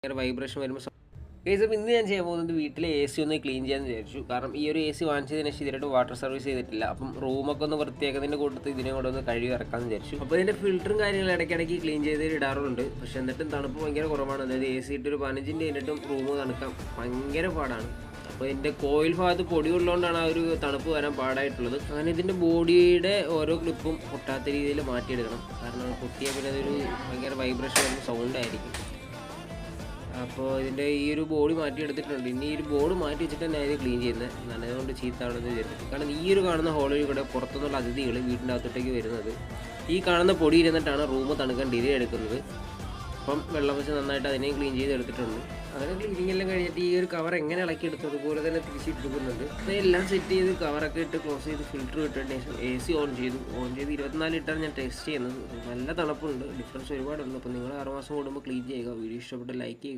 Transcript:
ഭയങ്കര വൈബ്രേഷൻ വരുമ്പോൾ ഗൈസ്. അപ്പോൾ ഇന്ന് ഞാൻ ചെയ്യാൻ പോകുന്നത് വീട്ടിലെ എ സി ഒന്ന് ക്ലീൻ ചെയ്യാമെന്ന് വിചാരിച്ചു. കാരണം ഈ ഒരു എ സി വാങ്ങിച്ചതിന് ശേഷം ഇതിലായിട്ട് വാട്ടർ സർവീസ് ചെയ്തിട്ടില്ല. അപ്പം റൂമൊക്കെ ഒന്ന് വൃത്തിയാക്കുന്നതിൻ്റെ കൂട്ടത്തിൽ ഇതിനെ കൂടെ ഒന്ന് കഴുകി ഇറക്കാമെന്ന് വിചാരിച്ചു. അപ്പോൾ ഇതിൻ്റെ ഫിൽറ്ററും കാര്യങ്ങളും ഇടയ്ക്കിടയ്ക്ക് ക്ലീൻ ചെയ്ത് ഇടാറുണ്ട്. പക്ഷേ എന്നിട്ടും തണുപ്പ് ഭയങ്കര കുറവാണ്. അതായത് എ സി ഇട്ടൊരു 15 കഴിഞ്ഞിട്ടും റൂം തണുക്കാൻ ഭയങ്കര പാടാണ്. അപ്പോൾ ഇതിൻ്റെ കോയിൽ ഭാഗത്ത് പൊടി ഉള്ളതുകൊണ്ടാണ് ആ ഒരു തണുപ്പ് വരാൻ പാടായിട്ടുള്ളത്. അങ്ങനെ ഇതിൻ്റെ ബോഡിയുടെ ഓരോ ക്ലിപ്പും പൊട്ടാത്ത രീതിയിൽ മാറ്റിയെടുക്കണം. കാരണം പൊട്ടിയാൽ പിന്നെ അതൊരു ഭയങ്കര വൈബ്രേഷൻ വരുന്ന സൗണ്ടായിരിക്കും. അപ്പോൾ ഇതിൻ്റെ ഈ ഒരു ബോഡി മാറ്റിയെടുത്തിട്ടുണ്ട്. ഇനി ഈ ഒരു ബോർഡ് മാറ്റി വെച്ചിട്ട് തന്നെ ഇത് ക്ലീൻ ചെയ്യുന്നത്. നനതുകൊണ്ട് ചീത്താണെന്ന് വിചാരിച്ചിട്ട്. കാരണം ഈ ഒരു കാണുന്ന ഹോളിൽ കൂടെ പുറത്തുനിന്നുള്ള അതിഥികൾ വീടിൻ്റെ അകത്തോട്ടേക്ക് വരുന്നത് ഈ കാണുന്ന പൊടി ഇരുന്നിട്ടാണ് റൂം തണുക്കാൻ ഡിലേ എടുക്കുന്നത്. അപ്പം വെള്ളം വെച്ച് നന്നായിട്ട് അതിനെയും ക്ലീൻ ചെയ്ത് എടുത്തിട്ടുണ്ട്. അങ്ങനെ ക്ലീനിങ് എല്ലാം കഴിഞ്ഞിട്ട് ഈ ഒരു കവർ എങ്ങനെ ഇളക്കിയെടുത്തു അതുപോലെ തന്നെ തിരിച്ചിട്ടിരിക്കുന്നുണ്ട്. അതെല്ലാം സെറ്റ് ചെയ്ത് കവറൊക്കെ ഇട്ട് ക്ലോസ് ചെയ്ത് ഫിൽറ്റർ ഇട്ടതിന് ശേഷം എ സി ഓൺ ചെയ്ത് 24 ഇട്ടാണ് ഞാൻ ടെസ്റ്റ് ചെയ്യുന്നത്. നല്ല തണുപ്പുണ്ട്, ഡിഫറൻസ് ഒരുപാടുണ്ട്. അപ്പോൾ നിങ്ങൾ 6 മാസം കൂടുമ്പോൾ ക്ലീൻ ചെയ്യുക. വീഡിയോ ഇഷ്ടപ്പെട്ട് ലൈക്ക് ചെയ്യുക.